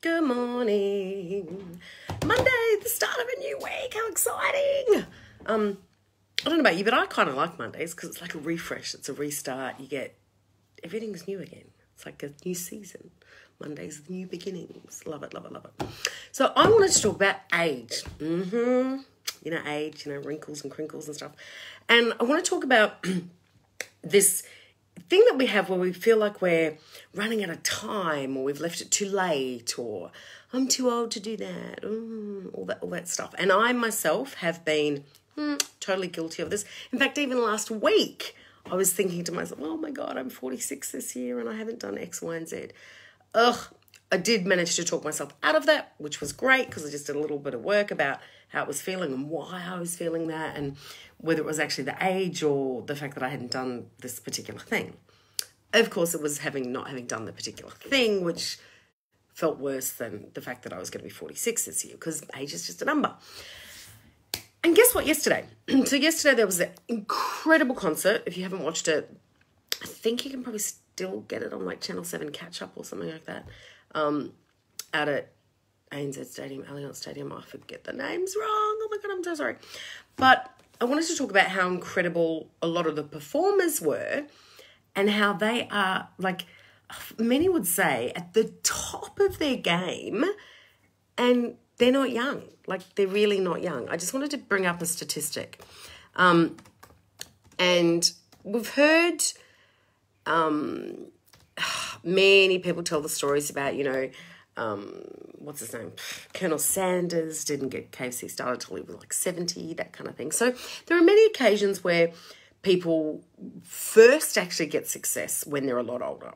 Good morning. Monday, the start of a new week. How exciting. I don't know about you, but I kind of like Mondays because it's like a refresh. It's a restart. Everything's new again. It's like a new season. Monday's the new beginnings. Love it, love it, love it. So I wanted to talk about age. Age, wrinkles and crinkles and stuff. And I want to talk about this thing that we have where we feel like we're running out of time, or we've left it too late, or I'm too old to do that, all that stuff. And I myself have been totally guilty of this. In fact, even last week, I was thinking to myself, oh my God, I'm 46 this year and I haven't done X, Y, and Z. I did manage to talk myself out of that, which was great because I just did a little bit of work about how I was feeling and why I was feeling that, and whether it was actually the age or the fact that I hadn't done this particular thing. Of course, it was not having done the particular thing, which felt worse than the fact that I was going to be 46 this year, because age is just a number. And guess what, yesterday? So yesterday there was an incredible concert. If you haven't watched it, I think you can probably still get it on like Channel 7 Catch Up or something like that, out at ANZ Stadium, Allianz Stadium. I forget the names wrong. Oh my God, I'm so sorry. But I wanted to talk about how incredible a lot of the performers were and how they are, like, many would say, at the top of their game, and they're not young. Like, they're really not young. I just wanted to bring up a statistic. And we've heard many people tell the stories about, what's his name? Colonel Sanders didn't get KFC started till he was like 70, that kind of thing. So there are many occasions where people first actually get success when they're a lot older,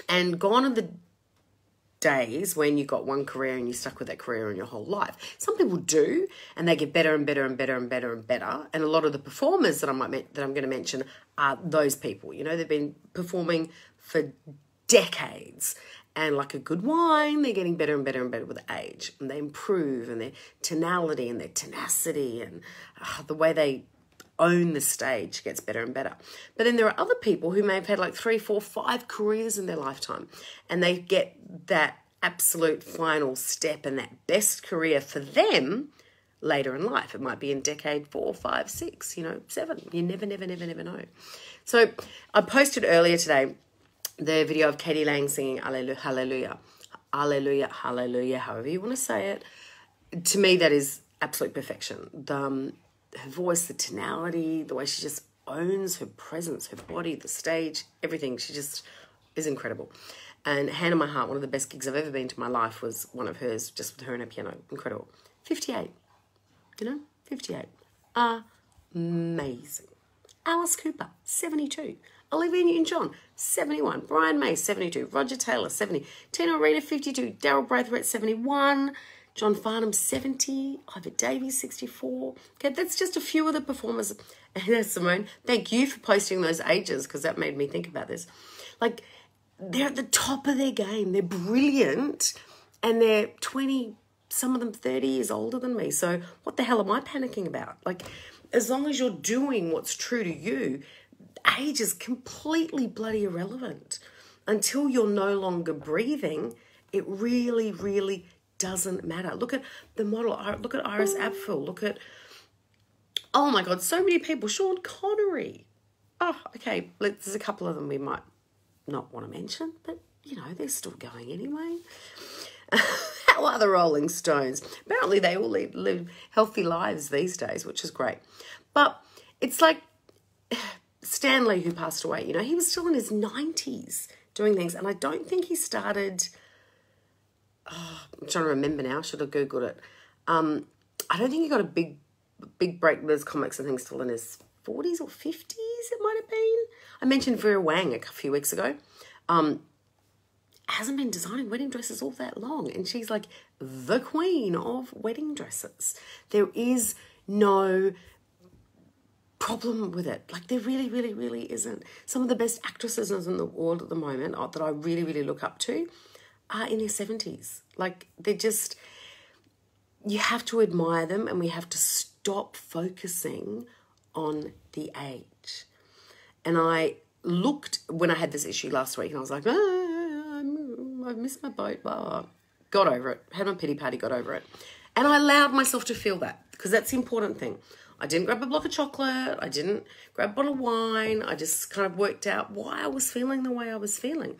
and gone are the days when you got one career and you're stuck with that career in your whole life. Some people do, and they get better and better and better and better and better. And a lot of the performers that I'm going to mention are those people. They've been performing for decades, and like a good wine, they're getting better and better and better with age, and they improve, and their tonality and their tenacity and the way they own the stage gets better and better. But then there are other people who may have had like 3, 4, 5 careers in their lifetime, and they get that absolute final step and that best career for them later in life. It might be in decade 4, 5, 6, 7. You never know. So I posted earlier today the video of Katie Lang singing Alleluia, Hallelujah, Alleluia, Hallelujah, however you want to say it. To me, that is absolute perfection. Her voice, the tonality, the way she just owns her presence, her body, the stage, everything. She just is incredible. And hand on my heart, one of the best gigs I've ever been to in my life was one of hers, just with her and a piano. Incredible. 58. 58. Amazing. Alice Cooper, 72. Olivia Newton-John, 71. Brian May, 72. Roger Taylor, 70. Tina Arena, 52. Daryl Braithwaite, 71. John Farnham, 70. Ivor Davies, 64. Okay, that's just a few of the performers. And Simone, thank you for posting those ages, because that made me think about this. Like, they're at the top of their game. They're brilliant, and they're 20, some of them 30 years older than me. So what the hell am I panicking about? Like, as long as you're doing what's true to you, age is completely bloody irrelevant. Until you're no longer breathing, it really, really doesn't matter. Look at the model. Look at Iris Apfel. Look at, oh my God, so many people. Sean Connery. Oh, okay. There's a couple of them we might not want to mention, but, they're still going anyway. How are the Rolling Stones? Apparently they all live healthy lives these days, which is great. But it's like Stanley, who passed away, he was still in his 90s doing things, and I don't think he started... I'm trying to remember now. I should have Googled it. I don't think he got a big break with his comics and things till in his 40s or 50s, it might have been. I mentioned Vera Wang a few weeks ago. Hasn't been designing wedding dresses all that long, and she's like the queen of wedding dresses. There is no problem with it. Like, there really, really, really isn't. Some of the best actresses in the world at the moment that I really, really look up to are in their 70s. Like, they're just, you have to admire them, and we have to stop focusing on the age. And I looked, when I had this issue last week, and I was like, I've missed my boat, blah, blah. Got over it. Had my pity party, got over it. And I allowed myself to feel that, because that's the important thing. I didn't grab a block of chocolate. I didn't grab a bottle of wine. I just kind of worked out why I was feeling the way I was feeling.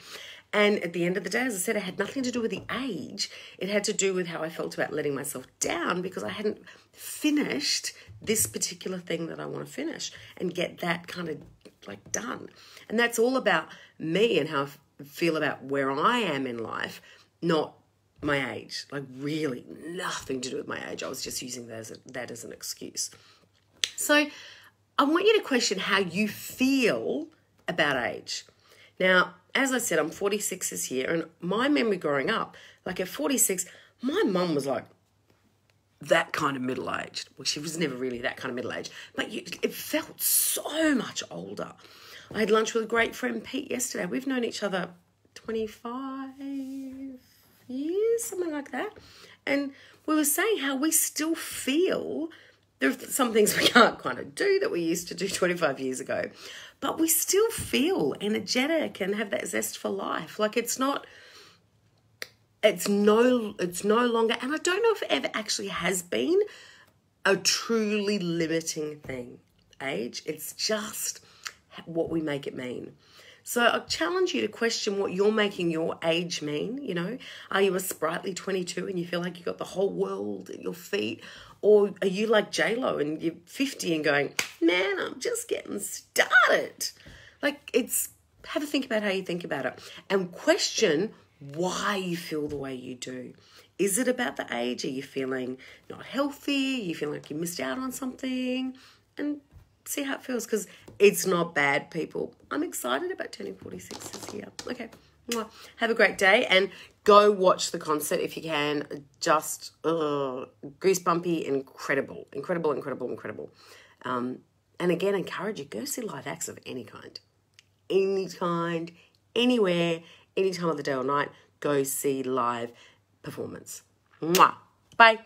And at the end of the day, as I said, it had nothing to do with the age. It had to do with how I felt about letting myself down, because I hadn't finished this particular thing that I want to finish and get that kind of like done. And that's all about me and how I feel about where I am in life, not my age. Like really nothing to do with my age. I was just using that as an excuse. So I want you to question how you feel about age. Now, as I said, I'm 46 this year, and my memory growing up, like at 46, my mum was like that kind of middle-aged. Well, she was never really that kind of middle-aged, but it felt so much older. I had lunch with a great friend, Pete, yesterday. We've known each other 25 years, something like that. And we were saying how we still feel there are some things we can't kind of do that we used to do 25 years ago, but we still feel energetic and have that zest for life. Like it's no longer, and I don't know if it ever actually has been a truly limiting thing, age. It's just what we make it mean. So I challenge you to question what you're making your age mean. You know, are you a sprightly 22 and you feel like you got the whole world at your feet? Or are you like J-Lo and you're 50 and going, man, I'm just getting started? Like have a think about how you think about it and question why you feel the way you do. Is it about the age? Are you feeling not healthy? Are you feeling like you missed out on something? And see how it feels, because it's not bad, people. I'm excited about turning 46 this year. Okay. Have a great day and go watch the concert if you can. Just goosebumpy, incredible. And again, encourage you, go see live acts of any kind. Anywhere, any time of the day or night, go see live performance. Mwah. Bye.